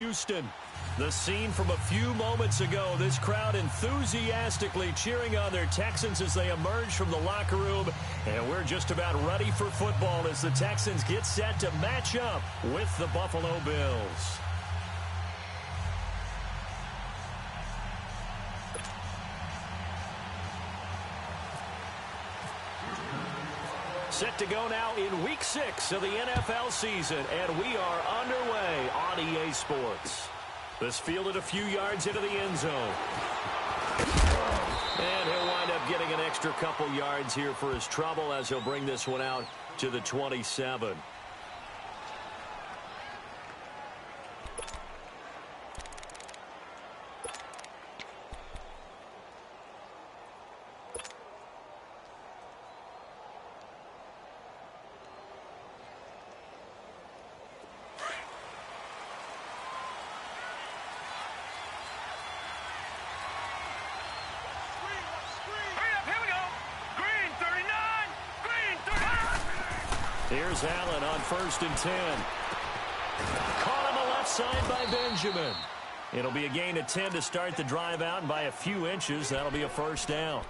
Houston. The scene from a few moments ago, this crowd enthusiastically cheering on their Texans as they emerge from the locker room. And we're just about ready for football as the Texans get set to match up with the Buffalo Bills. Set to go now in Week 6 of the NFL season, and we are underway on EA Sports. This fielded a few yards into the end zone. And he'll wind up getting an extra couple yards here for his trouble as he'll bring this one out to the 27. Here's Allen on 1st and 10. Caught on the left side by Benjamin. It'll be a gain of 10 to start the drive out, and by a few inches, that'll be a first down.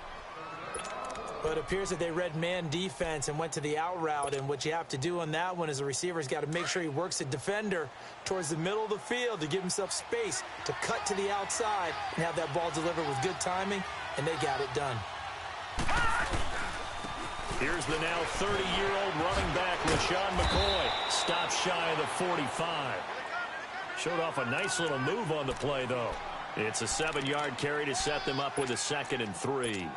But it appears that they read man defense and went to the out route, and what you have to do on that one is the receiver's got to make sure he works the defender towards the middle of the field to give himself space to cut to the outside and have that ball delivered with good timing, and they got it done. Here's the now 30-year-old running back, LaShawn McCoy. Stops shy of the 45. Showed off a nice little move on the play, though. It's a 7-yard carry to set them up with a 2nd and 3.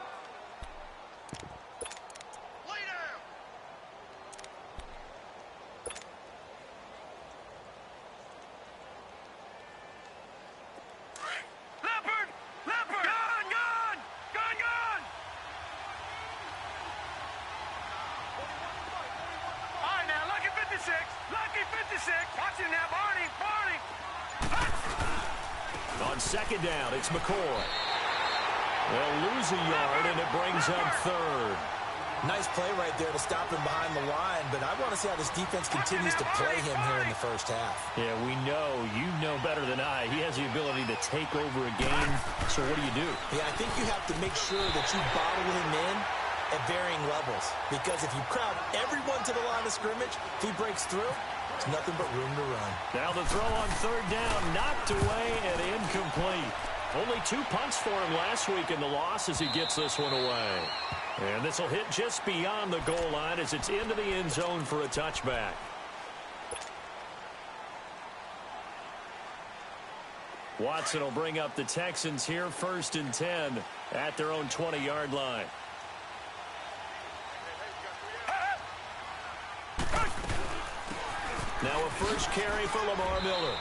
On 2nd down, it's McCoy. They'll lose a yard, and it brings up 3rd. Nice play right there to stop him behind the line, but I want to see how this defense continues to play him here in the first half. Yeah, we know. You know better than I. He has the ability to take over a game, so what do? Yeah, I think you have to make sure that you bottle him in at varying levels, because if you crowd everyone to the line of scrimmage, if he breaks through, there's nothing but room to run. Now the throw on 3rd down, knocked away and incomplete. Only 2 punts for him last week in the loss as he gets this one away. And this will hit just beyond the goal line as it's into the end zone for a touchback. Watson will bring up the Texans here, 1st and 10 at their own 20-yard line. Now a first carry for Lamar Miller.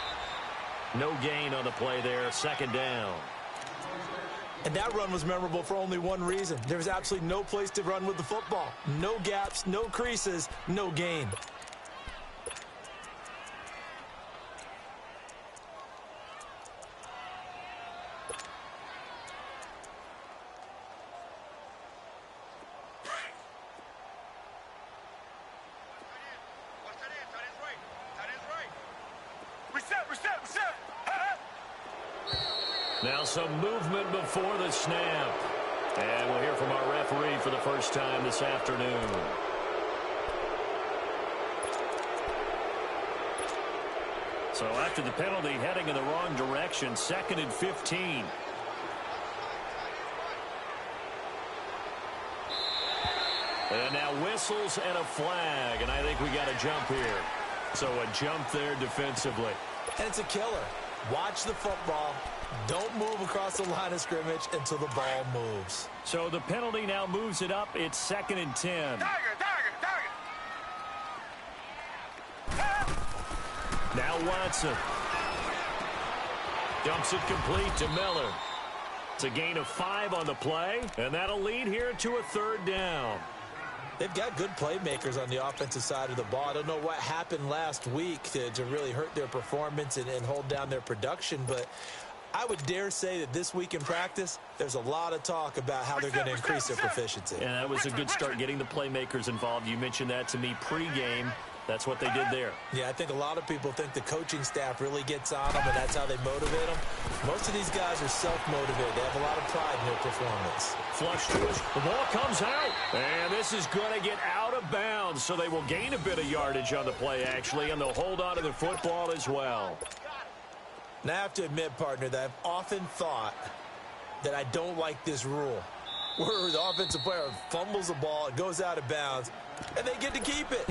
No gain on the play there, 2nd down. And that run was memorable for only one reason. There was absolutely no place to run with the football. No gaps, no creases, no gain. Now some movement before the snap. And we'll hear from our referee for the first time this afternoon. So after the penalty, heading in the wrong direction, 2nd and 15. And now whistles and a flag, and I think we got a jump here. So a jump there defensively. And it's a killer. Watch the football. Don't move across the line of scrimmage until the ball moves. So the penalty now moves it up. It's 2nd and 10. Now Watson. Dumps it complete to Miller. It's a gain of 5 on the play, and that'll lead here to a 3rd down. They've got good playmakers on the offensive side of the ball. I don't know what happened last week to really hurt their performance and hold down their production, but I would dare say that this week in practice, there's a lot of talk about how they're going to increase their proficiency. And that was a good start getting the playmakers involved. You mentioned that to me pregame. That's what they did there. Yeah, I think a lot of people think the coaching staff really gets on them, and that's how they motivate them. Most of these guys are self-motivated. They have a lot of pride in their performance. Flush to us. The ball comes out. And this is going to get out of bounds, so they will gain a bit of yardage on the play, actually, and they'll hold on to the football as well. Now, I have to admit, partner, that I've often thought that I don't like this rule, where the offensive player fumbles the ball, it goes out of bounds, and they get to keep it.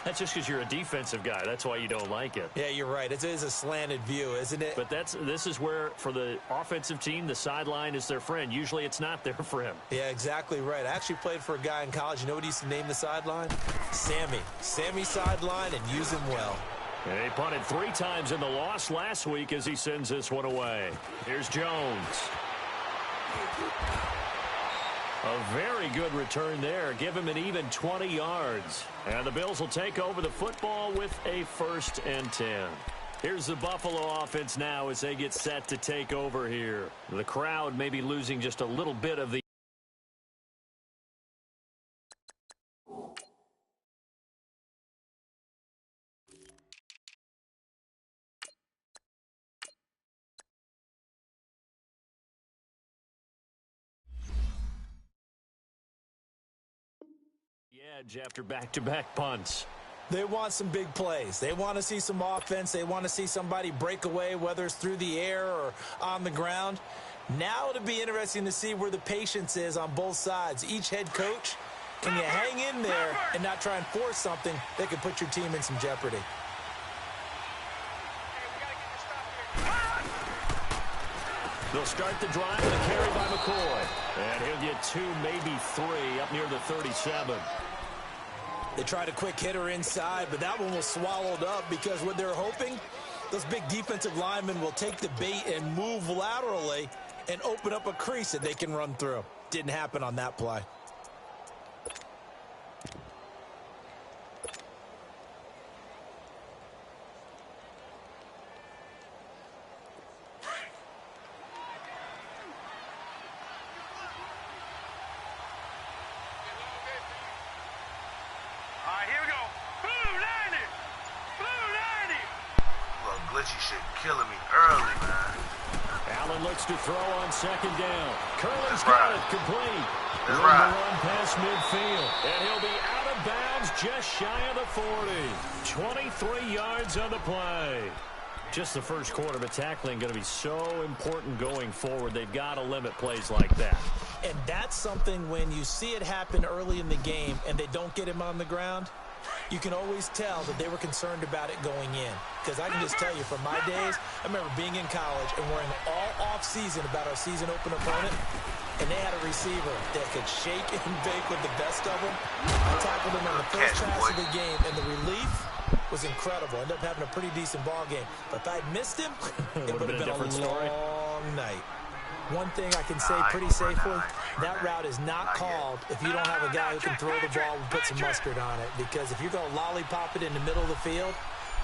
That's just because you're a defensive guy. That's why you don't like it. Yeah, you're right. It is a slanted view, isn't it? But this is where, for the offensive team, the sideline is their friend. Usually it's not their friend. Yeah, exactly right. I actually played for a guy in college. You know what he used to name the sideline? Sammy. Sammy sideline, and use him well. And he punted 3 times in the loss last week as he sends this one away. Here's Jones. A very good return there. Give him an even 20 yards. And the Bills will take over the football with a 1st and 10. Here's the Buffalo offense now as they get set to take over here. The crowd may be losing just a little bit of the edge after back-to-back punts. They want some big plays. They want to see some offense. They want to see somebody break away, whether it's through the air or on the ground. Now it'll be interesting to see where the patience is on both sides. Each head coach, can you hang in there and not try and force something that could put your team in some jeopardy? They'll start the drive with a carry by McCoy. And he'll get 2, maybe 3, up near the 37. They tried a quick hitter inside, but that one was swallowed up because what they're hoping, those big defensive linemen will take the bait and move laterally and open up a crease that they can run through. Didn't happen on that play. Glitchy shit killing me early, man. Allen looks to throw on 2nd down. Curley's got it complete. That's Room right. to run past midfield. And he'll be out of bounds just shy of the 40. 23 yards on the play. Just the first quarter, but tackling going to be so important going forward. They've got to limit plays like that. And that's something when you see it happen early in the game and they don't get him on the ground, you can always tell that they were concerned about it going in. Because I can just tell you from my days, I remember being in college and worrying all off-season about our season open opponent, and they had a receiver that could shake and bake with the best of them. I tackled him on the first pass of the game, and the relief was incredible. Ended up having a pretty decent ball game. But if I'd missed him, it would have been a long night. One thing I can say pretty safely, that route is not called if you don't have a guy who can throw the ball and put some mustard on it. Because if you're going to lollipop it in the middle of the field,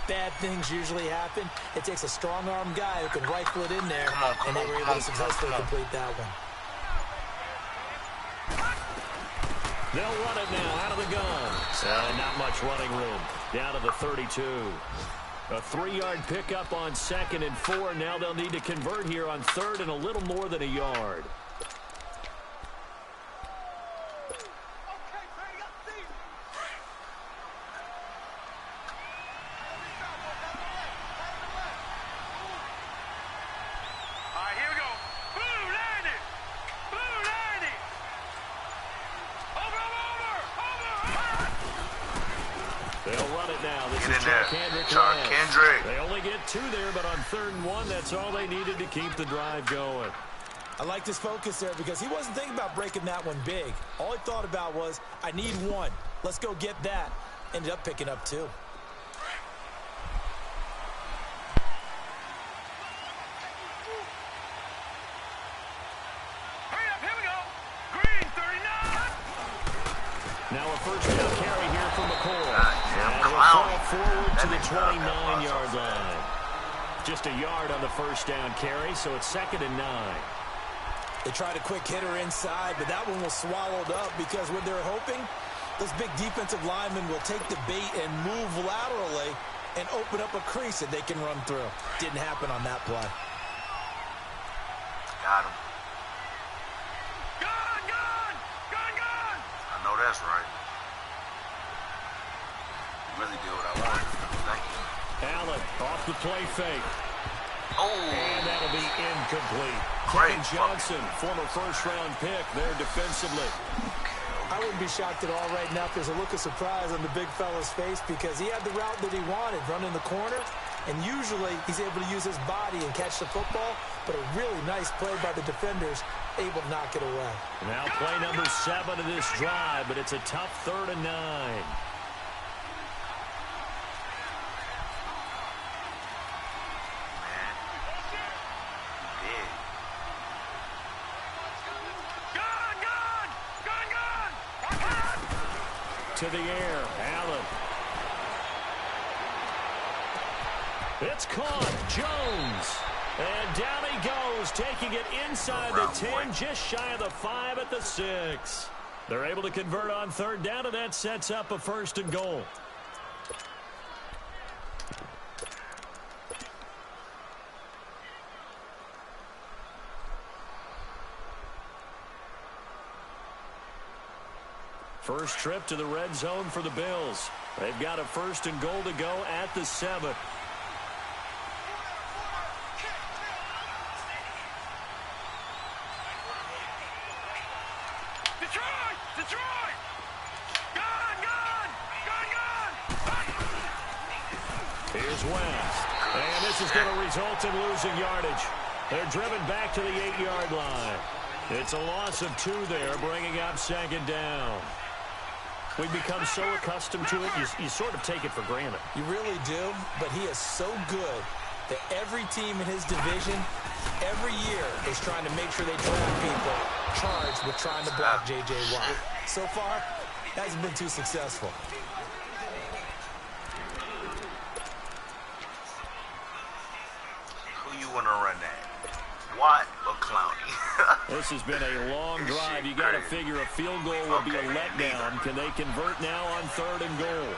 bad things usually happen. It takes a strong-arm guy who can rifle it in there, and they were able to successfully complete that one. They'll run it now out of the gun. Not much running room. Down to the 32. A 3-yard pickup on 2nd and 4. Now they'll need to convert here on 3rd and a little more than a yard. They only get 2 there, but on 3rd and 1, that's all they needed to keep the drive going. I like his focus there because he wasn't thinking about breaking that one big. All he thought about was, I need 1. Let's go get that. Ended up picking up 2. Now a first down carry here from McCoy. And he'll fall forward to the 29-yard line. Just a yard on the first down carry, so it's 2nd and 9. They tried a quick hitter inside, but that one was swallowed up because what they're hoping, Those big defensive linemen will take the bait and move laterally and open up a crease that they can run through. Didn't happen on that play. Got him. I know that's right. Really did what I wanted. Thank you. Allen off the play fake. Oh. And that'll be incomplete. Great. Kevin Johnson, former first-round pick there defensively. I wouldn't be shocked at all right now if there's a look of surprise on the big fella's face because he had the route that he wanted, running the corner, and usually he's able to use his body and catch the football, but a really nice play by the defenders, able to knock it away. Now play number 7 of this drive, but it's a tough 3rd and 9. To the air, Allen. It's caught, Jones. And down he goes, taking it inside the 10, just shy of the 5 at the 6. They're able to convert on 3rd down, and that sets up a 1st and goal. First trip to the red zone for the Bills. They've got a 1st and goal to go at the 7. Detroit! Gone! Here's West. And this is going to result in losing yardage. They're driven back to the 8-yard line. It's a loss of 2 there, bringing up 2nd down. We've become so accustomed to it, you sort of take it for granted. You really do, but he is so good that every team in his division, every year, is trying to make sure they draft people charged with trying to block J.J. Watt. So far, hasn't been too successful. Who you want to run that? Watt or Clowney? This has been a long drive. You got to figure a field goal will be a letdown. Can they convert now on 3rd and goal?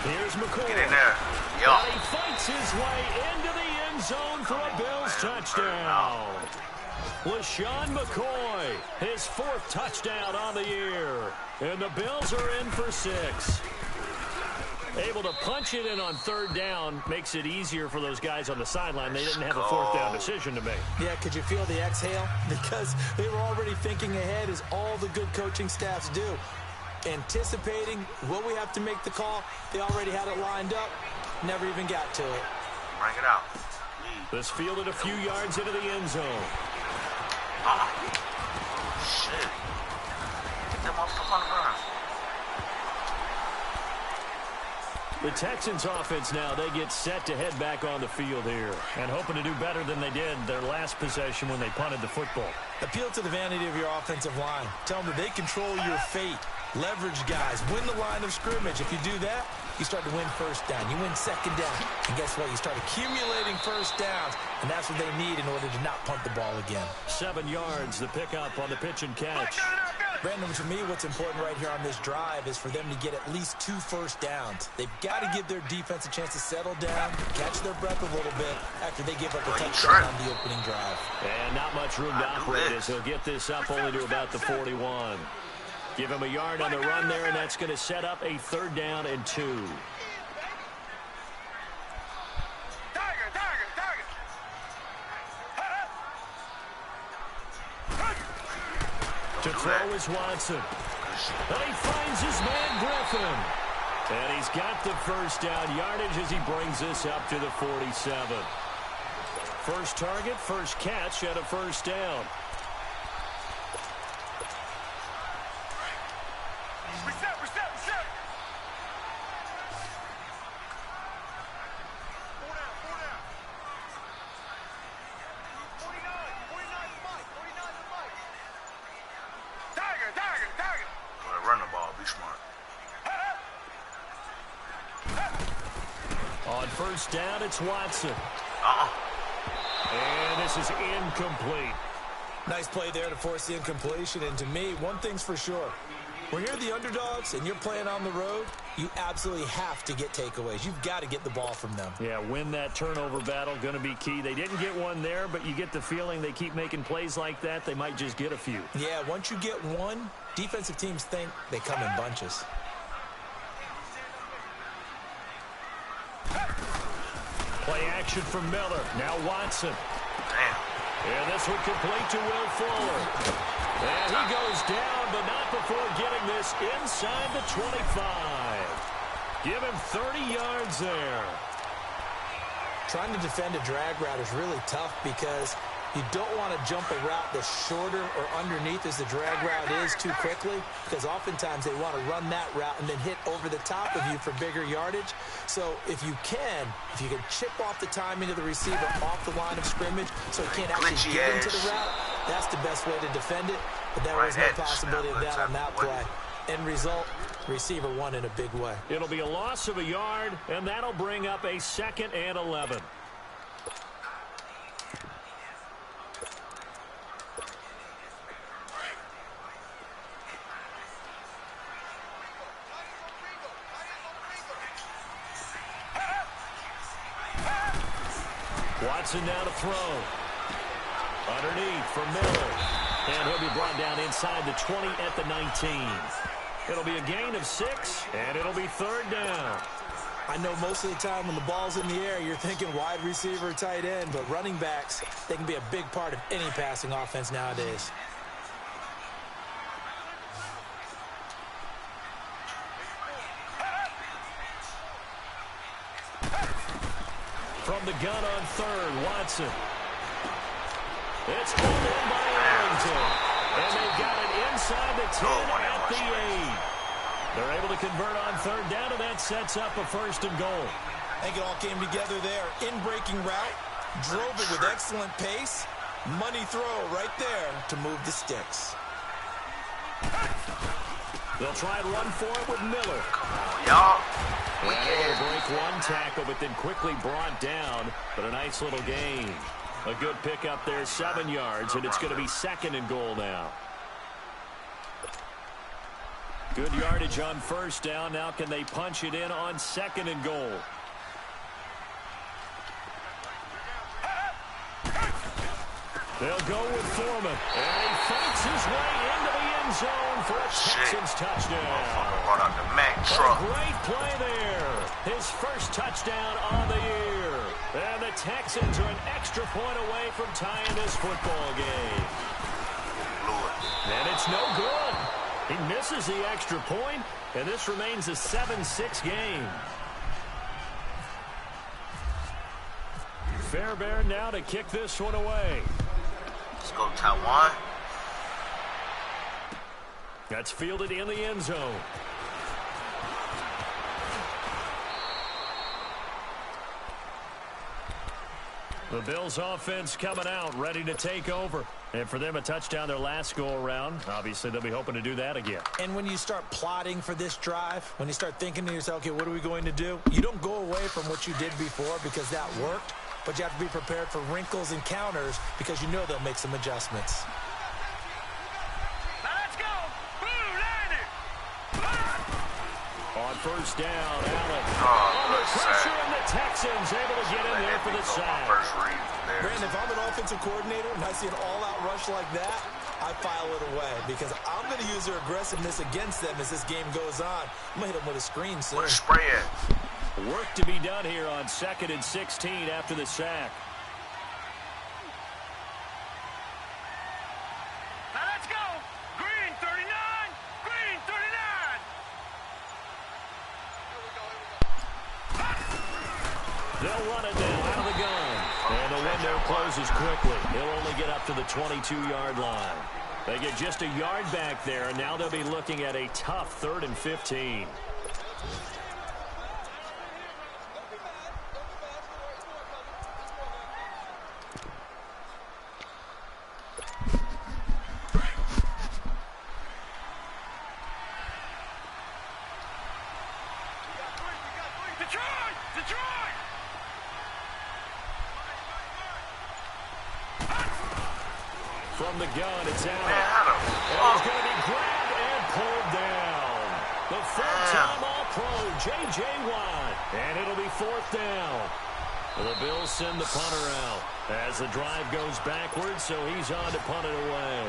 Here's McCoy. Get in there. Yo. And he fights his way into the end zone for a Bills touchdown. LaShawn McCoy, his 4th touchdown on the year. And the Bills are in for 6. Able to punch it in on 3rd down makes it easier for those guys on the sideline. They didn't have a 4th down decision to make. Yeah, could you feel the exhale? Because they were already thinking ahead, as all the good coaching staffs do. Anticipating, will we have to make the call? They already had it lined up. Never even got to it. Bring it out. This fielded a few yards into the end zone. Shit. Get that motherfucker on the ground. The Texans offense now, they get set to head back on the field here and hoping to do better than they did their last possession when they punted the football. Appeal to the vanity of your offensive line. Tell them that they control your fate. Leverage guys. Win the line of scrimmage. If you do that, you start to win 1st down. You win 2nd down. And guess what? You start accumulating 1st downs, and that's what they need in order to not punt the ball again. 7 yards, the pickup on the pitch and catch. Brandon, to me, what's important right here on this drive is for them to get at least 2 1st downs. They've got to give their defense a chance to settle down, catch their breath a little bit after they give up a touchdown on the opening drive. And not much room to operate as he'll get this up only to about the 41. Give him a yard on the run there, and that's going to set up a 3rd down and 2. To throw is Watson. And he finds his man Griffin. And he's got the 1st down yardage as he brings this up to the 47. First target, 1st catch, and a 1st down. Run the ball. Be smart. On 1st down, it's Watson. And this is incomplete. Nice play there to force the incompletion. And to me, one thing's for sure. When you're the underdogs and you're playing on the road, you absolutely have to get takeaways. You've got to get the ball from them. Yeah, win that turnover battle, going to be key. They didn't get one there, but you get the feeling they keep making plays like that, they might just get a few. Yeah, once you get one, defensive teams think they come in bunches. Play action from Miller. Now Watson. Damn. And this one complete to Will Fuller. And he goes down, but not before getting this inside the 25. Give him 30 yards there. Trying to defend a drag route is really tough because you don't want to jump a route that's shorter or underneath as the drag route is too quickly, because oftentimes they want to run that route and then hit over the top of you for bigger yardage. So if you can chip off the timing of the receiver off the line of scrimmage so he can't actually get into the route, that's the best way to defend it. But there was no possibility of that on that play. End result, receiver won in a big way. It'll be a loss of a yard, and that'll bring up a 2nd and 11. Watson now to throw. Underneath for Miller. And he'll be brought down inside the 20 at the 19. It'll be a gain of 6, and it'll be 3rd down. I know most of the time when the ball's in the air, you're thinking wide receiver, tight end, but running backs, they can be a big part of any passing offense nowadays. From the gun on 3rd, Watson. It's pulled in by Arlington. And they've got it inside the 10 at the 8. They're able to convert on 3rd down, and that sets up a 1st and goal. I think it all came together there. In-breaking route, drove it with excellent pace. Money throw right there to move the sticks. They'll try and run for it with Miller. Come on, y'all. And they'll break one tackle, but then quickly brought down. But a nice little gain. A good pickup there, 7 yards, and it's going to be 2nd and goal now. Good yardage on 1st down. Now can they punch it in on 2nd and goal? They'll go with Foreman. And he fights his way into the end zone for a Texans touchdown. Brought out the Mack truck. A great play there. His first touchdown on the year. And the Texans are an extra point away from tying this football game. And it's no good. He misses the extra point, and this remains a 7-6 game. Fairbairn now to kick this one away. Let's go, Taiwan. That's fielded in the end zone. The Bills offense coming out, ready to take over. And for them, a touchdown their last go-around. Obviously, they'll be hoping to do that again. And when you start plotting for this drive, when you start thinking to yourself, okay, what are we going to do? You don't go away from what you did before because that worked, but you have to be prepared for wrinkles and counters because you know they'll make some adjustments. Now let's go. Blue Liner. On 1st down, Allen. Under pressure, and the Texans able to get in there for the sack. First read there. Brandon, if I'm an offensive coordinator and I see an all-out rush like that, I file it away because I'm going to use their aggressiveness against them as this game goes on. I'm going to hit them with a screen soon. What a spread. Work to be done here on 2nd and 16 after the sack. Now let's go. Green 39. Green 39. They'll run it now out of the gun. And the window closes quickly. He'll only get up to the 22-yard line. They get just a yard back there, and now they'll be looking at a tough 3rd and 15. Detroit. Detroit. from the gun. It's out. Man, how the And he's going to be grabbed and pulled down. The four-time All-Pro, J.J. Watt. And it'll be 4th down. The Bills send the punter out as the drive goes backwards, so he's on to punt it away.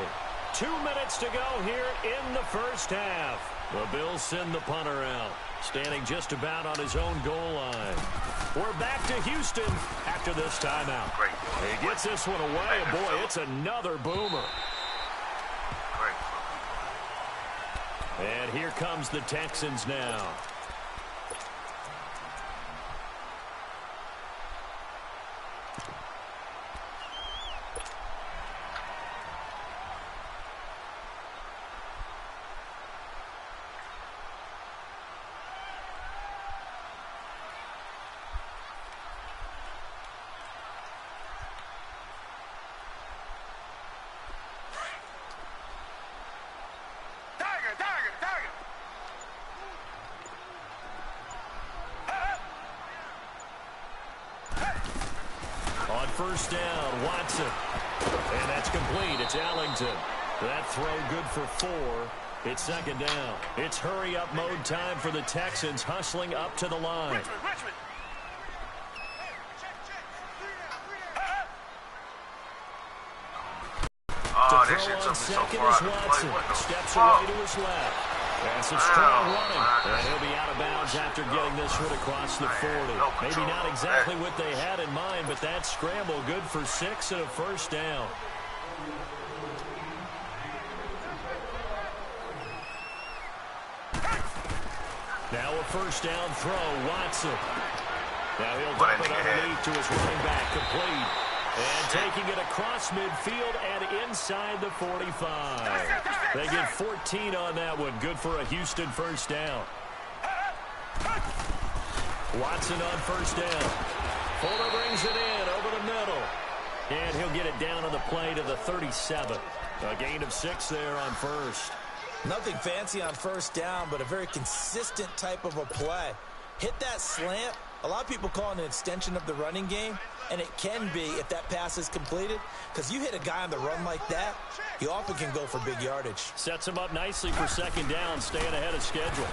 2 minutes to go here in the first half. The Bills send the punter out, standing just about on his own goal line. We're back to Houston after this timeout. Great. He gets this one away, and boy, it's another boomer. Great. And here comes the Texans now. On first down, Watson. And that's complete. It's Ellington. That throw good for 4. It's 2nd down. It's hurry-up mode time for the Texans, hustling up to the line. Richmond. Oh, To this throw shit on took me so second far is out of Watson. play. What the Steps fuck? away to his left. And some strong running. man. And he'll be out of bounds after getting this one across the 40. no Maybe control not over exactly that. what they had in mind, but that scramble good for 6 and a first down. Now a first down throw, Watson. Now he'll dump it underneath to his running back, complete. And taking it across midfield and inside the 45. They get 14 on that one. Good for a Houston first down. Watson on first down. Fuller brings it in over the middle. And he'll get it down on the play to the 37. A gain of 6 there on first. Nothing fancy on first down, but a very consistent type of a play. Hit that slant. A lot of people call it an extension of the running game, and it can be if that pass is completed, because you hit a guy on the run like that, he often can go for big yardage. Sets him up nicely for 2nd down, staying ahead of schedule.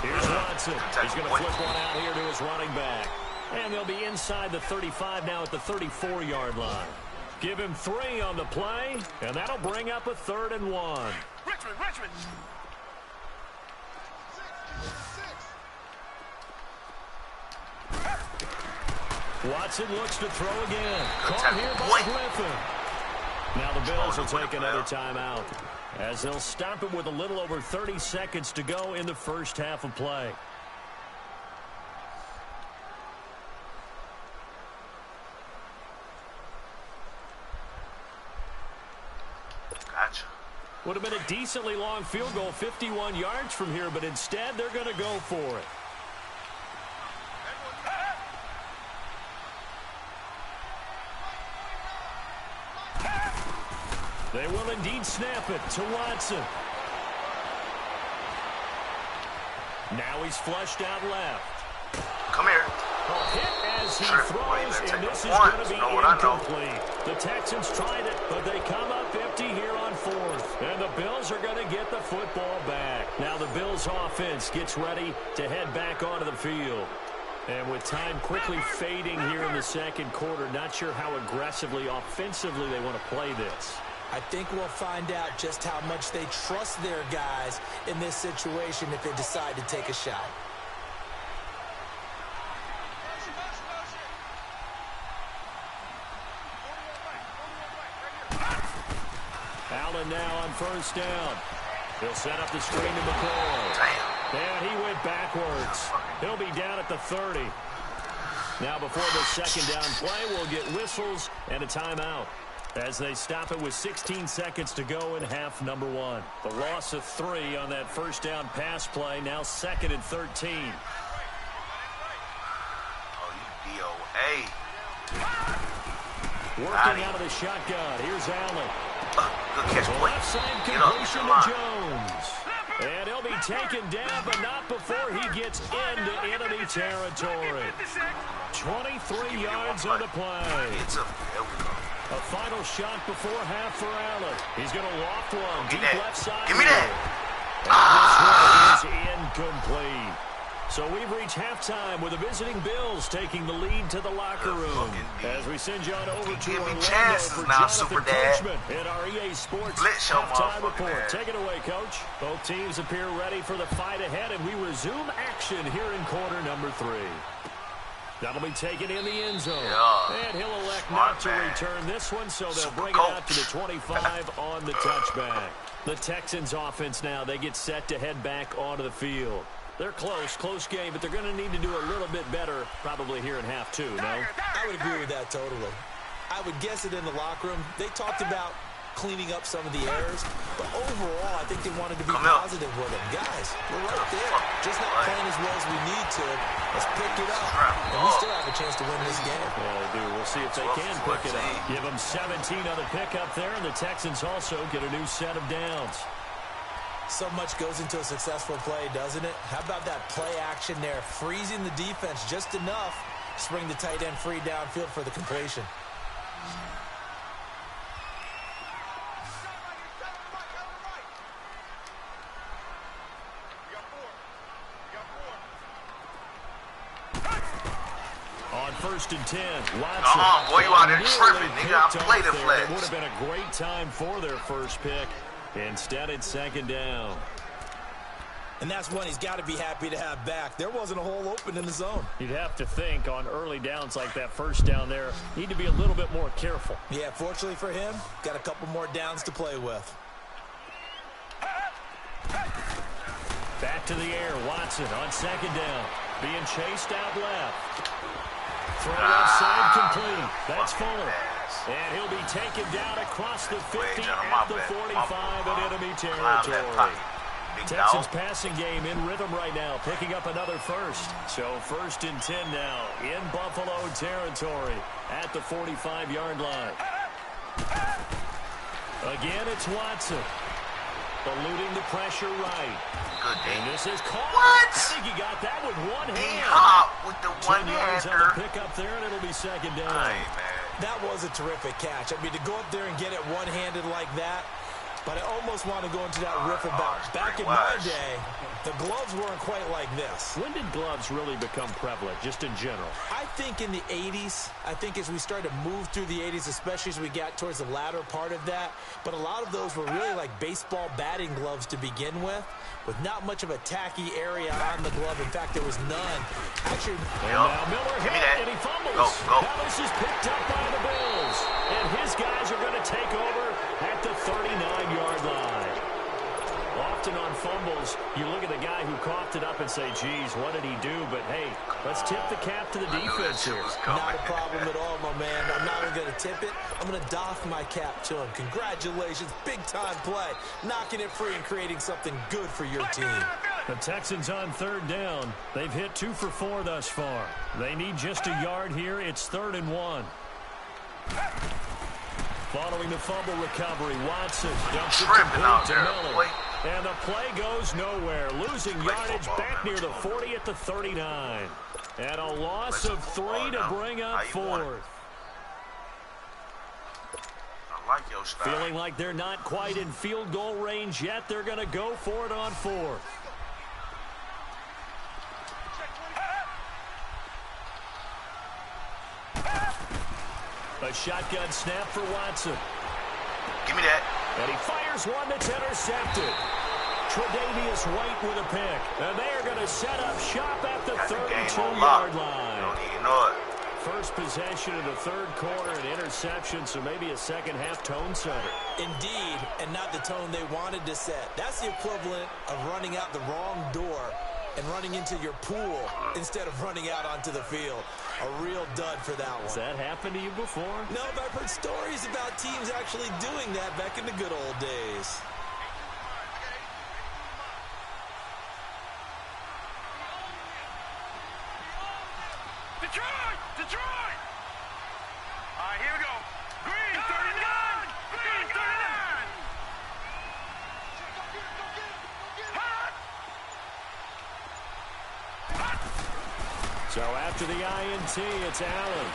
Here's Watson. He's going to flip one out here to his running back. And they'll be inside the 35 now at the 34-yard line. Give him 3 on the play, and that'll bring up a 3rd and 1. Richmond. Watson looks to throw again. Caught here by Griffin. Now the Bills will take another timeout as they'll stop it with a little over 30 seconds to go in the first half of play. Gotcha. Would have been a decently long field goal, 51 yards from here, but instead they're going to go for it. They will indeed snap it to Watson. Now he's flushed out left. Come here. A hit as he Sure. throws, Take and the this is points. going to be Know what I know. incomplete. The Texans tried it, but they come up empty here on 4th. And the Bills are going to get the football back. Now the Bills offense gets ready to head back onto the field. And with time quickly fading here in the second quarter, not sure how aggressively, offensively they want to play this. I think we'll find out just how much they trust their guys in this situation if they decide to take a shot. Allen now on first down. He'll set up the screen to McCoy. Damn. And he went backwards. He'll be down at the 30. Now before the second down play, we'll get whistles and a timeout as they stop it with 16 seconds to go in half number 1. The loss of 3 on that first down pass play, now 2nd and 13. Oh, you DOA. Working out of the shotgun. Here's Allen. Good catch, boy. Left side Get up, completion come to on. Jones. And he'll be taken down, but not before he gets into enemy territory. 23 yards on the play. It's up. There we go. A final shot before half for Allen. He's going to loft one deep left side. Give me that. And this one is incomplete. So we've reached halftime with the visiting Bills taking the lead to the locker room. As we send you on over to Orlando for Jonathan Coachman in our EA Sports halftime report. Take it away, Coach. Both teams appear ready for the fight ahead, and we resume action here in quarter number 3. That'll be taken in the end zone. And he'll elect not to return this one, so they'll bring it out to the 25 on the touchback. The Texans offense now, they get set to head back onto the field. They're close game, but they're going to need to do a little bit better probably here in half 2, no? I would agree with that totally. I would guess it in the locker room. They talked about cleaning up some of the errors, but overall, I think they wanted to be positive with them. Guys, we're right there. Just not playing as well as we need to. Let's pick it up, and we still have a chance to win this game. Yeah, they do. We'll see if they can pick it up. Give them 17 on the pickup there, and the Texans also get a new set of downs. So much goes into a successful play, doesn't it? How about that play action there? Freezing the defense just enough to bring the tight end free downfield for the completion. On 1st and 10, Watson. Come on, boy, you out there tripping, nigga. I played the flex. It would have been a great time for their first pick. Instead, it's 2nd down. And that's one he's got to be happy to have back. There wasn't a hole open in the zone. You'd have to think on early downs like that first down there, need to be a little bit more careful. Yeah, fortunately for him, got a couple more downs to play with. Back to the air, Watson on 2nd down. Being chased out left. Throw left side complete. That's Fuller. And he'll be taken down across the 50 at the 45 in enemy territory. Texans passing game in rhythm right now, picking up another first. So 1st and 10 now in Buffalo territory at the 45-yard line. Again, it's Watson. Eluding the pressure right. Good day. And this is caught. What? I think he got that with one hand. D-Hop with the 10 yards on the one-hander. pickup there, and it'll be 2nd down. Hey, man. That was a terrific catch. I mean, to go up there and get it one-handed like that, but I almost want to go into that riff about back in my day, the gloves weren't quite like this. When did gloves really become prevalent, just in general? I think in the 80s, I think as we started to move through the 80s, especially as we got towards the latter part of that, but a lot of those were really like baseball batting gloves to begin with not much of a tacky area on the glove. In fact, there was none. Actually, now Miller Give me hit that. and he fumbles. Go. Now this is picked up by the Bills. And his guys are going to take over at the 39-yard line. Often on fumbles, you look at the guy who coughed it up and say, geez, what did he do? But, hey, let's tip the cap to the defense here. not a problem at all, my man. I'm not even going to tip it. I'm going to doff my cap to him. Congratulations. Big-time play. Knocking it free and creating something good for your team. The Texans on 3rd down. They've hit 2 for 4 thus far. They need just a yard here. It's 3rd and 1. Following the fumble recovery, Watson dumps it complete to Miller. And the play goes nowhere. Losing yardage back near the 40 at the 39. And a loss of 3 to bring up 4th. I like your style. Feeling like they're not quite in field goal range yet. They're going to go for it on 4th. A shotgun snap for Watson. Give me that. And he fires one that's intercepted. Tre'Davious White with a pick. And they are going to set up shop at the 32-yard line. Don't even know it. First possession of the 3rd quarter, an interception, so maybe a second-half tone setter. Indeed, and not the tone they wanted to set. That's the equivalent of running out the wrong door and running into your pool instead of running out onto the field. A real dud for that one. Has that happened to you before? No, but I've heard stories about teams actually doing that back in the good old days. Detroit! All right, here we go. Green 39! Green 39! So after the INT, it's Allen.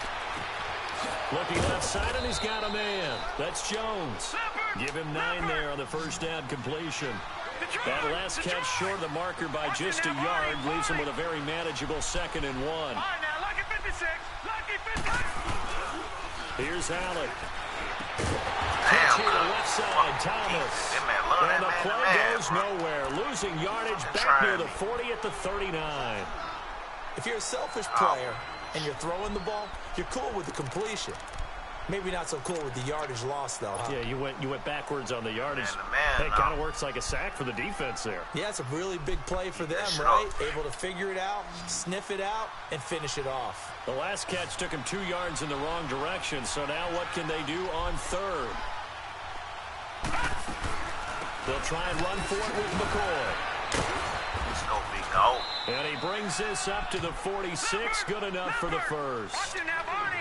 Looking left side, and he's got a man. That's Jones. Give him 9 there on the first down completion. That last catch short of the marker by just a yard leaves him with a very manageable 2nd and 1. All right, now, lucky 56. Lucky 56. Here's Allen. Damn, To the left side, Thomas. And the play goes nowhere. Losing yardage back near the 40 at the 39. If you're a selfish player and you're throwing the ball, you're cool with the completion. Maybe not so cool with the yardage loss, though, huh? Yeah, you went backwards on the yardage. Man, Hey, kind of works like a sack for the defense there. Yeah, it's a really big play for them, right? Able to figure it out, sniff it out, and finish it off. The last catch took him 2 yards in the wrong direction, so now what can they do on 3rd? They'll try and run for it with McCoy. It's no big no. And he brings this up to the 46, good enough for the first.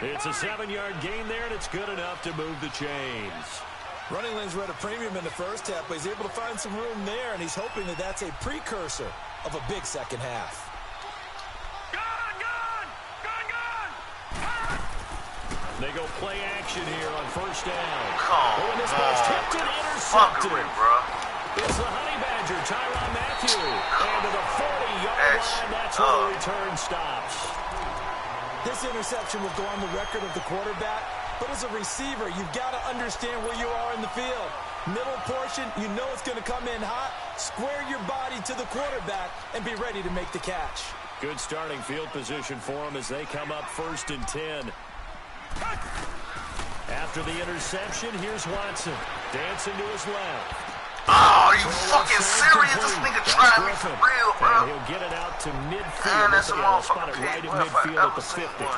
It's a 7-yard gain there, and it's good enough to move the chains. Running lanes were at a premium in the first half, but he's able to find some room there, and he's hoping that that's a precursor of a big second half. They go play action here on first down. Come this on, one's tipped and intercepted. fuckery, bro. It's the Honey Badger, Tyrann Mathieu. And to the 40-yard line, that's where the return stops. This interception will go on the record of the quarterback, but as a receiver, you've got to understand where you are in the field. Middle portion, you know it's going to come in hot. Square your body to the quarterback and be ready to make the catch. Good starting field position for them as they come up 1st and 10. After the interception, here's Watson. Dancing to his left. Oh, are you fucking serious? This nigga trying me for real, bro. And he'll get it out to midfield. Man, that's a Spot motherfucker it right pick. at midfield at the 50. One.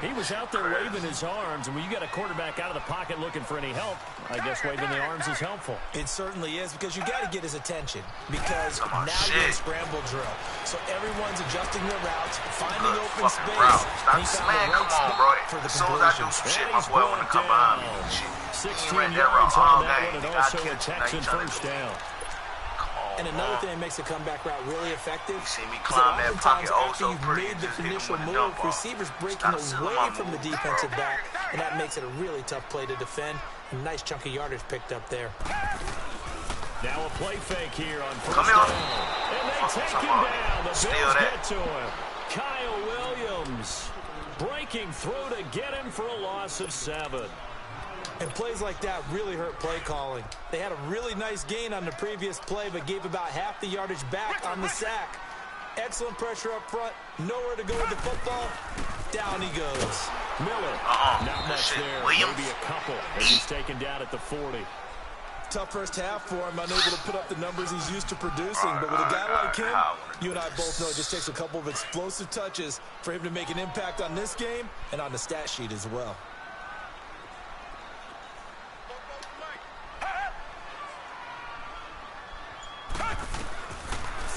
He was out there waving his arms, and when you got a quarterback out of the pocket looking for any help, I guess waving the arms is helpful. It certainly is, because you got to get his attention, because now shit. you're in scramble drill. So everyone's adjusting their routes, finding open space. Route. And he found Man, the come right on, spot bro. for the As soon as I do completion. some shit, And my he's boy want to come behind me. down. Shit. 16 He ran that yards route on all that game. one, and I also a catch it. Now Texan you trying first to down. And another thing that makes the comeback route really effective see me is climb that that oftentimes pocket after also you've pretty, made the just hit him initial with a move, dump off. receivers breaking Stop sitting away on from the my move. defensive back, and that makes it a really tough play to defend. A nice chunk of yardage picked up there. Now a play fake here on first Come down. here. And they take him down. The Bills get to him. Kyle Williams breaking through to get him for a loss of 7. And plays like that really hurt play calling. They had a really nice gain on the previous play, but gave about half the yardage back on the sack. Excellent pressure up front. Nowhere to go with the football. Down he goes. Miller, not much shit. there. Williams. Maybe a couple as he's taken down at the 40. Tough first half for him, unable to put up the numbers he's used to producing. But with a guy like him, you and I both know it just takes a couple of explosive touches for him to make an impact on this game and on the stat sheet as well.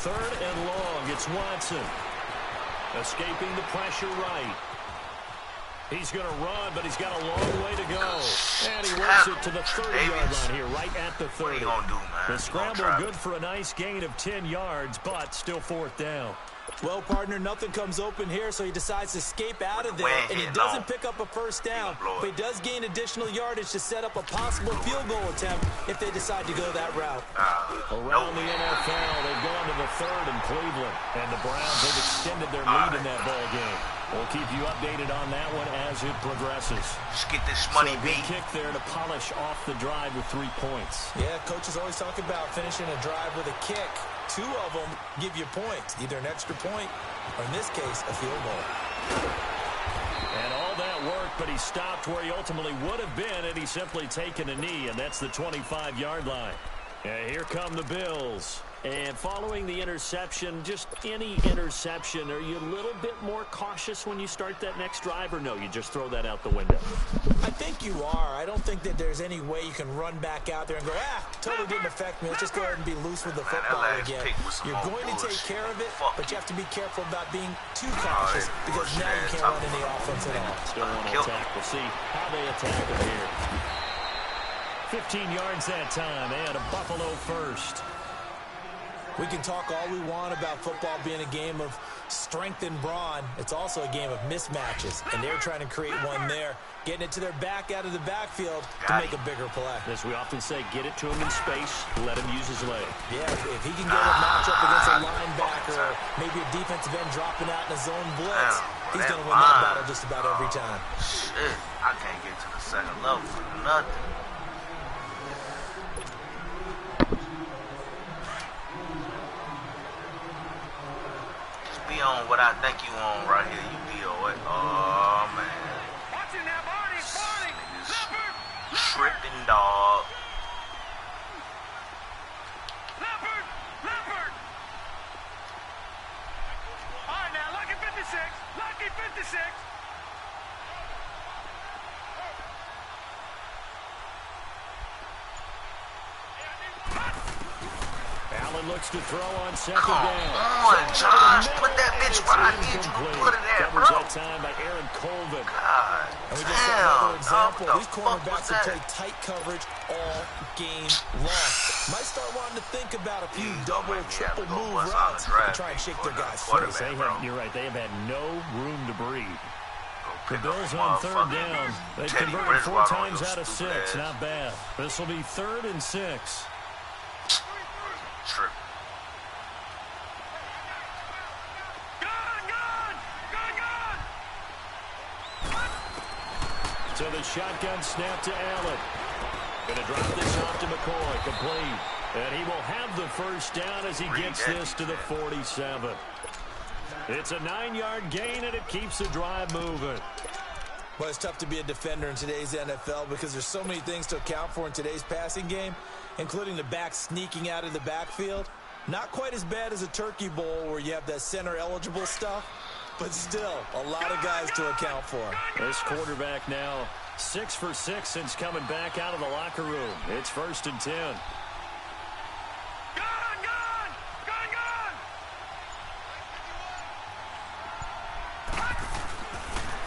Third and long, it's Watson. Escaping the pressure right. He's going to run, but he's got a long way to go. And he works it to the 30-yard line here, right at the 30. What are you going to do, man? The scramble good for a nice gain of 10 yards, but still 4th down. Well, partner, nothing comes open here, so he decides to escape out of there, and he doesn't pick up a first down, but he does gain additional yardage to set up a possible field goal attempt if they decide to go that route. Around the NFL, they've gone to the 3rd in Cleveland, and the Browns have extended their lead in that ball game. We'll keep you updated on that one as it progresses. Just get this money, so a good kick there to polish off the drive with 3 points. Yeah, coaches always talk about finishing a drive with a kick. 2 of them give you points, either an extra point or, in this case, a field goal. And all that worked, but he stopped where he ultimately would have been had he simply taken a knee, and that's the 25-yard line. And here come the Bills. And following the interception, just any interception, are you a little bit more cautious when you start that next drive, or no, you just throw that out the window? I think you are. I don't think that there's any way you can run back out there and go, totally didn't affect me. Let's just go ahead and be loose with the football again. You're going to take care of it, but you have to be careful about being too cautious because now you can't run any offense at all. Still want to attack. We'll see how they attack him here. 15 yards that time, and a Buffalo first. We can talk all we want about football being a game of strength and brawn. It's also a game of mismatches, and they're trying to create one there, getting it to their back out of the backfield to make a bigger play. As we often say, get it to him in space, let him use his leg. Yeah, if he can get a matchup against a linebacker or maybe a defensive end dropping out in a zone blitz, he's going to win that battle just about every time. Shit, I can't get to the second level for nothing. Be on what I think you on right here. You be on it. Oh, man. Watching that body, body. Leopard. Tripping, dog. Leopard. Leopard. All right, now, lucky 56. Lucky 56. Allen looks to throw on second Come down. on, Josh. Put that bitch where I need you to put it at, bro. Covers that time by Aaron Colvin. God And we just saw another damn, example. dog. These What the fuck cornerbacks was have that? played tight coverage all game long. Might start wanting to think about a few Yeah, double, man, we triple have to go move bust out routes the draft to try and shake their pick guys for free. the They have, you're right, they have had no room to breathe. Go The pick up Bills a on third motherfucking down. They've Teddy converted 4 Bridgewater on times your out of 6. stupid ass. Not bad. This will be 3rd and 6. Trip. So the shotgun snap to Allen. Going to drop this off to McCoy. Complete. And he will have the first down as he gets this to the 47. It's a 9-yard gain, and it keeps the drive moving. Well, it's tough to be a defender in today's NFL because there's so many things to account for in today's passing game, including the back sneaking out of the backfield. Not quite as bad as a turkey bowl where you have that center-eligible stuff, but still a lot of guys to account for. This quarterback now 6 for 6 since coming back out of the locker room. It's 1st and 10.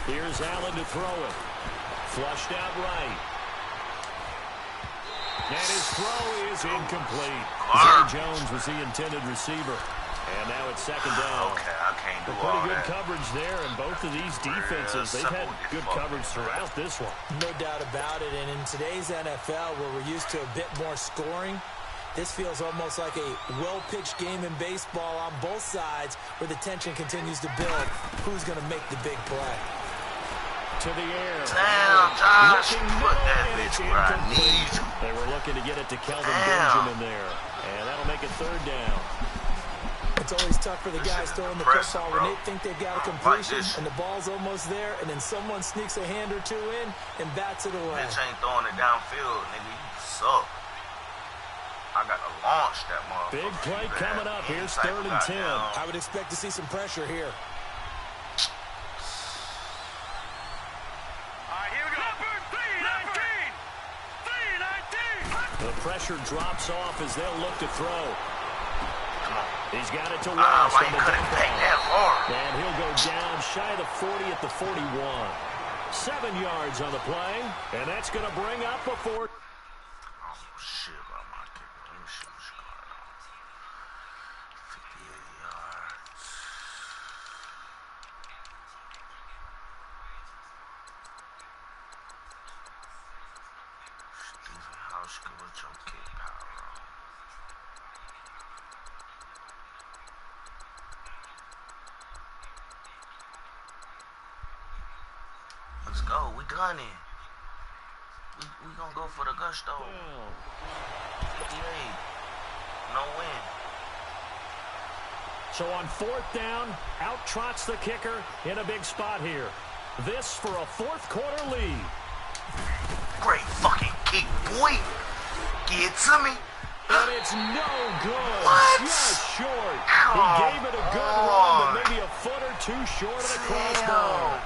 Here's Allen to throw it. Flushed out right. And his throw is incomplete. Zay Jones was the intended receiver. And now it's 2nd down. Okay, I can't do all Pretty good that. coverage there, and both of these defenses, they've had good coverage throughout this one. No doubt about it, and in today's NFL where we're used to a bit more scoring, this feels almost like a well-pitched game in baseball on both sides where the tension continues to build. Who's going to make the big play? To the air. Damn, Josh, Looking put middle, that and bitch it's where I incomplete. need you. They were looking to get it to Kelvin Damn. Benjamin there. And that'll make it 3rd down. It's always tough for the guys throwing the impressive, football when bro. they think they've got a Like completion this. and the ball's almost there, and then someone sneaks a hand or two in and bats it away. Bitch ain't throwing it downfield, nigga. You suck. I got to launch that motherfucker. Big play You coming have up. any Here's type 3rd of and 10. goddamn- I would expect to see some pressure here. The pressure drops off as they'll look to throw. He's got it to Why West on you the couldn't dump take off. that hard? And he'll go down shy of the 40 at the 41. 7 yards on the play, and that's going to bring up a 4th. Oh, shit, about my kicker. Let me see what you got. 58 yards. Stephen, how good with your kick power? Let's go. We gunning. We gonna go for the gusto. 58. No win. So on 4th down, out trots the kicker in a big spot here. This for a 4th quarter lead. Great fucking kick, boy. Get to me. And it's no good. What? Just short. Come He gave it a good run, on. but maybe a foot or two short of the Damn. crossbar.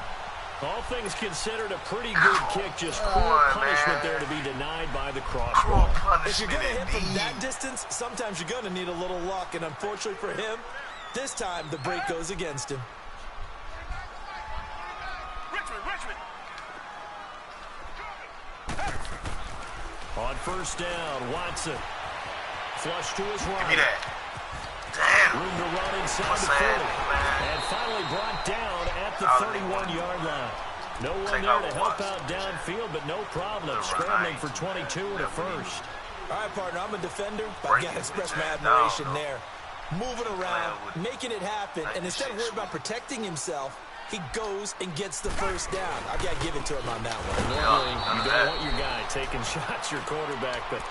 All things considered, a pretty good kick. Just cruel on, punishment man. there to be denied by the Cruel crossbar. If you're punishment going to hit from indeed. that distance, sometimes you're going to need a little luck, and unfortunately for him, this time the break goes against him. Richmond. On 1st down, Watson. Flush to his right. Give me that. Damn. Room to run inside the 40. And finally brought down at the 31-yard line. No one there to help out downfield, but no problem. Scrambling for 22 and a first. All right, partner, I'm a defender, but I got to express my admiration there. Moving around, making it happen, and instead of worrying about protecting himself, he goes and gets the first down. I got to give it to him on that one. Normally, you don't want your guy taking shots, your quarterback, but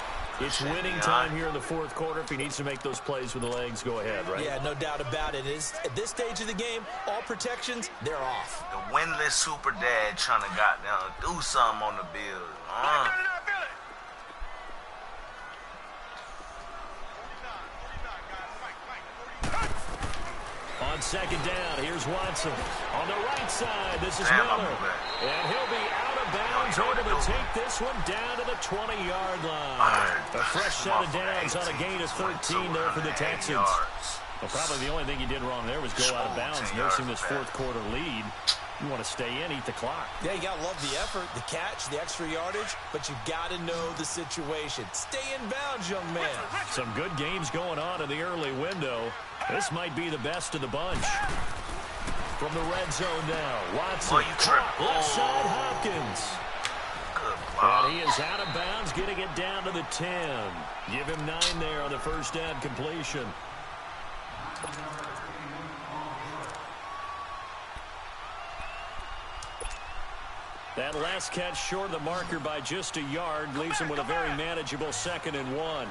it's winning time here in the fourth quarter. If he needs to make those plays with the legs, go ahead, right? Yeah, no doubt about it. At this stage of the game, all protections, they're off. The winless super dad trying to goddamn do something on the Bills. On second down, here's Watson. On the right side, this is Miller. And he'll be out of bounds, able to take this one down to the 20-yard line. A fresh set of downs on a gain of 13 there for the Texans. Well, probably the only thing he did wrong there was go out of bounds, nursing this fourth quarter lead. You want to stay in, eat the clock. Yeah, you got to love the effort, the catch, the extra yardage, but you got to know the situation. Stay in bounds, young man. Some good games going on in the early window. This might be the best of the bunch. From the red zone now, Watson. Left side, Hopkins. And he is out of bounds, getting it down to the 10. Give him 9 there on the first down completion. That last catch short of the marker by just a yard leaves him with a very manageable 2nd and 1.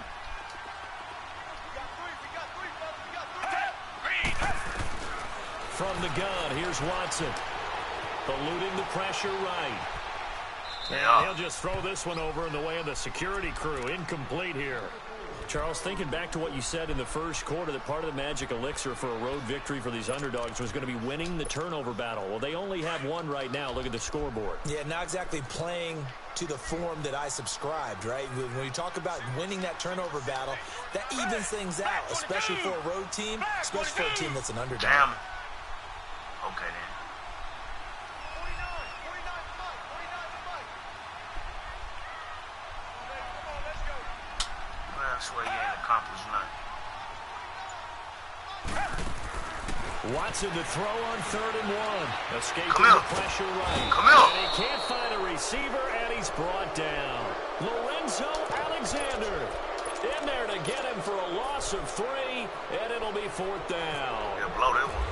From the gun, here's Watson. Eluding the pressure right. And he'll just throw this one over in the way of the security crew. Incomplete here. Charles, thinking back to what you said in the first quarter, that part of the magic elixir for a road victory for these underdogs was going to be winning the turnover battle. Well, they only have one right now. Look at the scoreboard. Yeah, not exactly playing to the form that I subscribed, right? When you talk about winning that turnover battle, that evens things out, especially for a road team, especially for a team that's an underdog. Damn. Okay, then. I swear you ain't accomplished nothing. Watson to throw on 3rd and 1. Escaping the pressure right. And he can't find a receiver, and he's brought down. Lorenzo Alexander in there to get him for a loss of 3, and it'll be 4th down. Yeah, blow that one.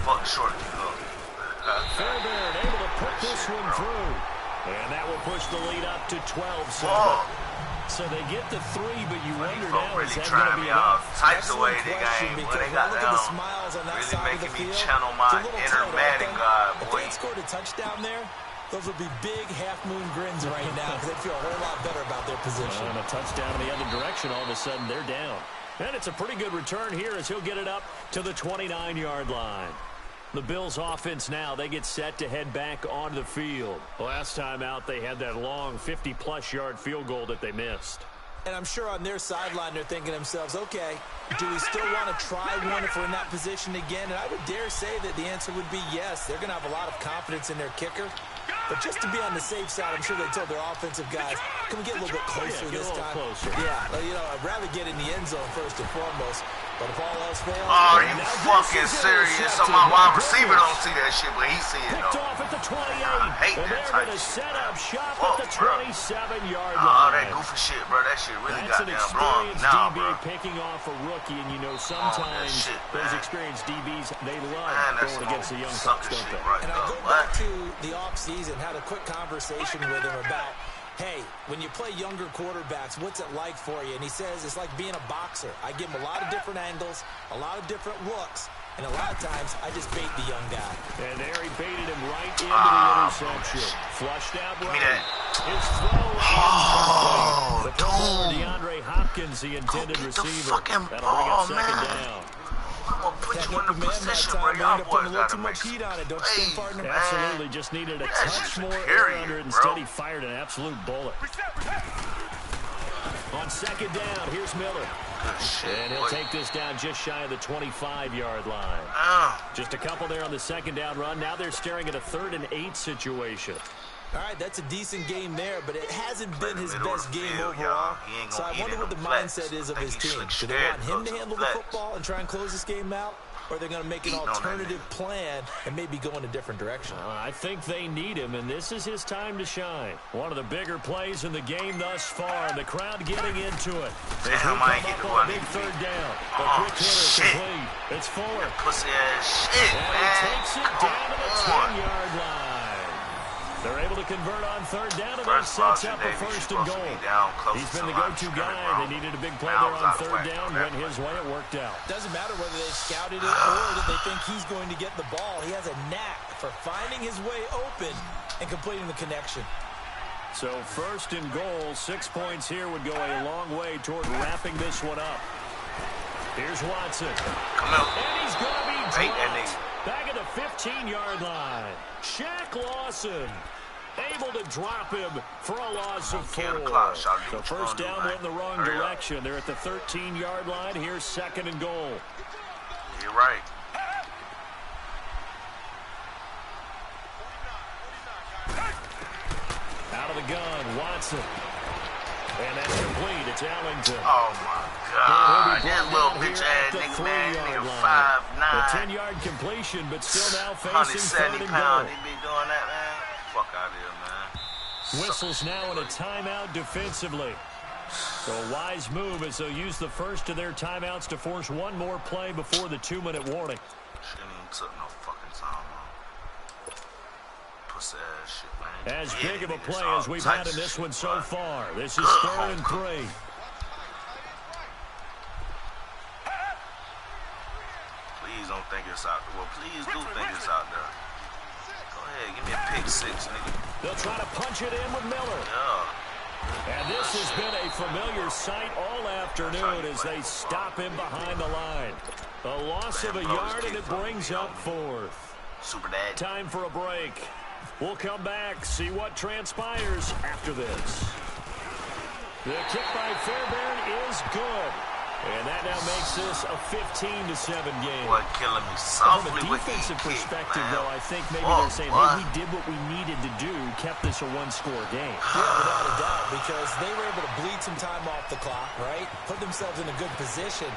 Fuck short. Fairbairn able to put this one through. And that will push the lead up to 12-7. So they get the 3, but you wonder now, is that going to be enough? Types away the game, boy. They got down. Really making me channel my inner Madden God, boy. If they had scored a touchdown there, those would be big half-moon grins right now because they'd feel a whole lot better about their position. And a touchdown in the other direction, all of a sudden they're down. And it's a pretty good return here as he'll get it up to the 29-yard line. The Bills offense now, they get set to head back onto the field. Last time out, they had that long 50-plus yard field goal that they missed. And I'm sure on their sideline, they're thinking to themselves, okay, do we still want to try one if we're in that position again? And I would dare say that the answer would be yes. They're going to have a lot of confidence in their kicker. But just to be on the safe side, I'm sure they told their offensive guys, can we get a little bit closer this time? Closer. Yeah, you know, I'd rather get in the end zone first and foremost. But if all else fails... Oh, you fucking serious? My wide receiver don't see that shit, but he see it, though. Picked off at the 28. I hate and that they're type going to shit. set up shop at the 27-yard line. Oh, that goofy shit, bro. That shit really That's got an down blowing experienced now, DB bro. picking off a rookie, and you know sometimes those experienced DBs, they love going against the young folks, don't they? Right, and I go back to the offseason, had a quick conversation with him about, hey, when you play younger quarterbacks, what's it like for you? And he says it's like being a boxer. I give him a lot of different angles, a lot of different looks, and a lot of times I just bait the young guy. And there he baited him right into the interception. Flushed out right. His throw is incomplete. The former DeAndre Hopkins, the intended receiver. That'll bring up 2nd down. I'm going to put you in the position where y'all boys got to make some plays. Absolutely, just needed a touch more air under it. Instead, he fired an absolute bullet. On 2nd down, here's Miller. And he'll take this down just shy of the 25-yard line. Just a couple there on the 2nd down run. Now they're staring at a 3rd and 8 situation. All right, that's a decent game there, but it hasn't been his best game field, overall. So I wonder what the mindset is of his team. Do they want him to handle the football and try and close this game out? Or are they going to make an alternative plan and maybe go in a different direction? I think they need him, and this is his time to shine. One of the bigger plays in the game thus far. The crowd getting into it. Damn, I ain't hit the one. Big third down. The Oh, quick hitter shit. complete. It's Fuller. Pussy ass shit, And man. he takes it Come down to the on. 10-yard line. They're able to convert on third down, and that First of all, sets up a Davis, first you're and supposed goal. to be down close He's to been the the line of go-to scrimmage, guy. bro. They needed a big play Man, I there was on out of third whack down. on that Went his way. It worked out. Doesn't matter whether they've scouted it or that they think he's going to get the ball. He has a knack for finding his way open and completing the connection. So first and goal, 6 points here would go a long way toward wrapping this one up. Here's Watson. Come on. And he's going to be Hey, that dropped nigga. back at the 15-yard line. Shaq Lawson able to drop him for a loss of 4. Kill the clock, shawty. So What you first gonna down do, went in the wrong Hurry up. direction. They're at the 13-yard line. Here's second and goal. You're right. Out of the gun, Watson. And that's complete. It's Allington. Oh, my God. That little bitch-ass nigga, man. Nigga 5'9". A 10-yard completion, but still now facing third 170 and pounds. goal. He be doing that, man. Fuck out of here, man. Whistles now in a timeout defensively. So a wise move as they'll use the first of their timeouts to force one more play before the 2-minute warning. Shouldn't even took no fucking time, man. Pussy ass shit, man. As Yeah, big of a niggas play all as we've types had in of this shit, one so bro. far. This is Good third and home 3. Please don't think it's out. Well, please do think it's out there. Go ahead, give me a pick 6, nigga. They'll try to punch it in with Miller. Yeah. And this has been a familiar sight all afternoon as they stop him behind the line. A loss of a yard, and it brings up fourth. Super dad. Time for a break. We'll come back, see what transpires after this. The kick by Fairbairn is good. And that now makes this a 15-7 game. Boy, killing me From softly a with defensive these perspective, kicks, man. though, I think maybe Fuck, they're saying, boy. hey, we did what we needed to do, kept this a one-score game. Yeah, without a doubt, because they were able to bleed some time off the clock, right? Put themselves in a good position,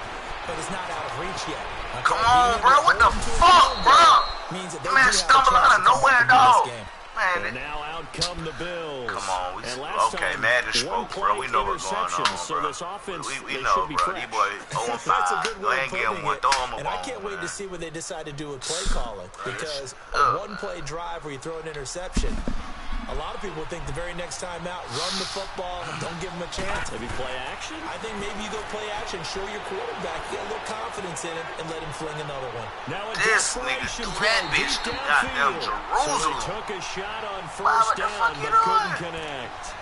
but it's not out of reach yet. Okay? Come on, bro. What the fuck, bro? Means that they Man, do have a stumble chance out to of come nowhere, back and win dog. this game. Man, And now out come the Bills. come on. We, And last okay, time, man, just one spoke, bro. We know what's going interception, on, so bro. this offense, we they know, should be bro. fresh. These boys 0-5. That's a good Go way ahead of and get putting one. it. Throw him a And I bone, can't wait man. to see what they decide to do with play calling, because a Ugh. one-play drive where you throw an interception, a lot of people would think the very next time out, run the football, don't give them a chance. Maybe play action? I think maybe you go play action, show your quarterback, get a little confidence in him, and let him fling another one. Now a This nigga desperation threw play that bitch deep to goddamn downfield. So Jerusalem. they took a shot on Wow, first what the down, fuck you but couldn't doing? connect.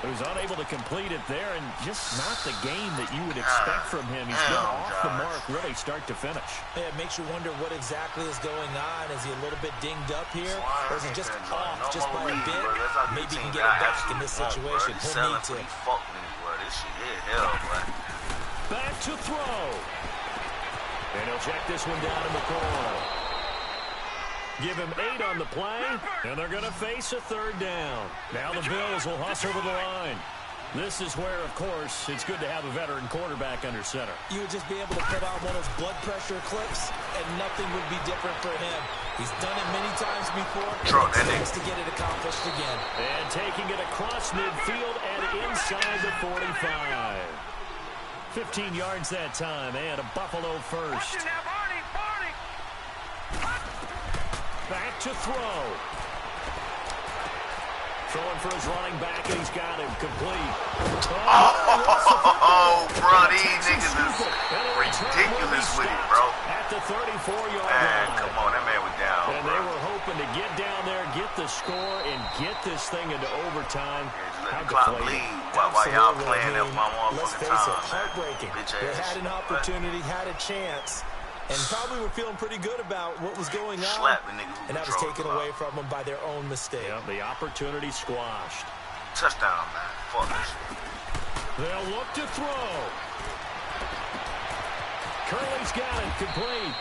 He was unable to complete it there, and just not the game that you would expect from him. He's been Damn, off the Josh. mark, really start to finish. Yeah, it makes you wonder what exactly is going on. Is he a little bit dinged up here? Or is he just off just by a bit? Maybe he can get it back in this situation. He'll need to. Fuck me, bro. This shit here, hell, bro. Back to throw. And he'll check this one down in the corner. Give him 8 on the play, and they're going to face a third down. Now the Bills will hustle to the line. This is where, of course, it's good to have a veteran quarterback under center. You would just be able to put out one of those blood pressure clips, and nothing would be different for him. He's done it many times before, and he wants to get it accomplished again. And taking it across midfield and inside the 45. 15 yards that time, and a Buffalo first. Back to throw. Throwing for his running back, and he's got him complete. Oh, bro, these niggas is ridiculous with it, bro. At the 34-yard Man, line. come on, that man was down, And bro. they were hoping to get down there, get the score, and get this thing into overtime. Just let How the clock deflating. bleed while y'all Absolutely. playing that my Let's motherfucking face it, time, man. heartbreaking. Bitch They ass had an shit, opportunity, had a chance, and probably were feeling pretty good about what was going on. Slap the nigga who And that was controlled taken the away clock. from them by their own mistake. Yeah, the opportunity squashed. Touchdown, man. Fuck this shit. They'll look to throw. Curley's got it complete.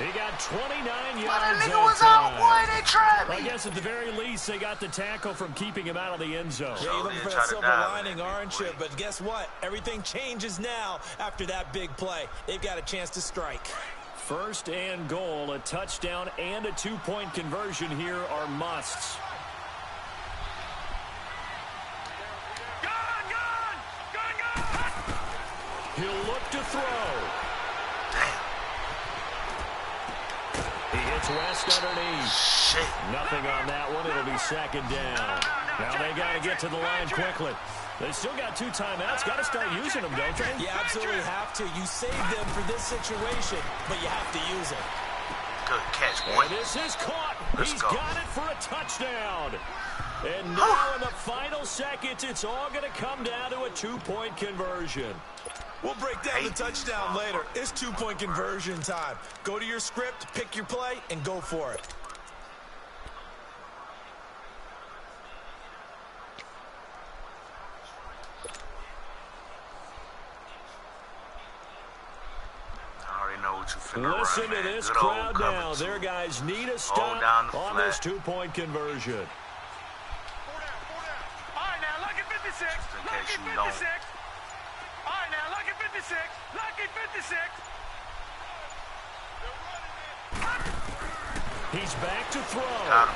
He got 29 yards. But that nigga that was out, time. boy. They try me. I guess at the very least, they got the tackle from keeping him out of the end zone. Yeah, you're looking for Try that to silver dive lining, in, aren't you? boy. But guess what? Everything changes now after that big play. They've got a chance to strike. First and goal, a touchdown and a two-point conversion here are musts. Gun, gun! Gun, gun! He'll look to throw. Damn. He hits West underneath. Shit. Nothing on that one. It'll be second down. Now they got to get to the line quickly. They still got 2 timeouts. Got to start using them, don't they? You absolutely have to. You saved them for this situation, but you have to use it. Good catch, boy. And this is caught. Let's He's go. got it for a touchdown. And now in the final seconds, it's all going to come down to a 2-point conversion. We'll break down the touchdown later. It's 2-point conversion time. Go to your script, pick your play, and go for it. I already know what you finna Listen run, to man. this Good old crowd cover now. two. Their guys need a Hold stop down the on flat. this 2-point conversion. 4 down, 4 down. All right, now, lucky 56. in case Lucky you 56. don't. All right, now, lucky 56. Lucky 56. He's back to throw. Got him.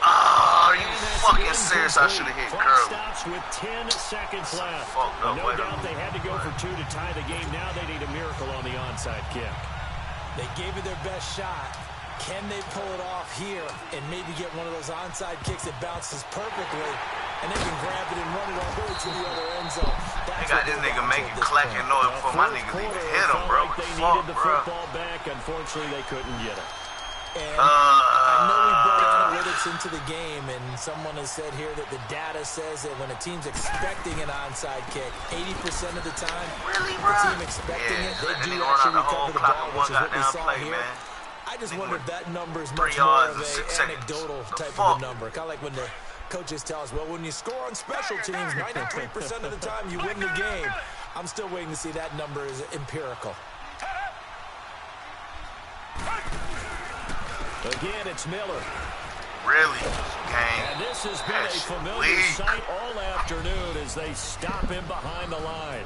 Oh, are you And that's fucking serious? I should have hit Clock curl. stops with 10 seconds left. fucked up No way to doubt they move, had to go for 2 to tie the game. Now they need a miracle on the onside kick. They gave it their best shot. Can they pull it off here and maybe get one of those onside kicks that bounces perfectly, and they can grab it and run it all the way to the other end zone? They got this nigga making clacking noise before my niggas even hit him, bro. Like What the they fuck, needed the bro? football back. Unfortunately, they couldn't get it. And I know we brought analytics into the game, and someone has said here that the data says that when a team's expecting an onside kick, 80% of the time, Really, the bro? team expecting Yeah, it, just let they the do nigga run actually out the whole recover the clock ball, in which one is what we goddamn saw play, here. man. I just Nigga wonder if went that number is 3 much more yards of in a 6 seconds. anecdotal The type fuck? of a number. Kind of like when the coaches tell us, well, when you score on special teams, 93% of the time you win the game. I'm still waiting to see that number is empirical. Again, it's Miller. Really? Gang. And this has been That a shit familiar weak. sight all afternoon as they stop him behind the line.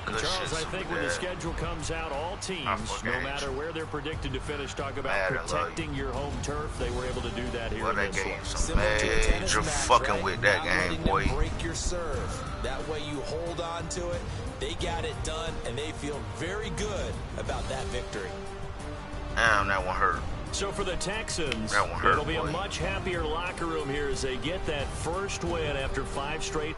Good Charles, shit, I think when the schedule comes out, all teams, fucking no hate matter you. where they're predicted to finish, talk about Man, I love protecting your home turf. They were able to do that here Well, in that this game one. some Similar to a tennis major match, fucking right? with that Not game, letting boy. them break your serve. That way you hold on to it. They got it done, and they feel very good about that victory. Damn, that one hurt. So for the Texans, That one hurt, it'll be boy. a much happier locker room here as they get that first win after 5 straight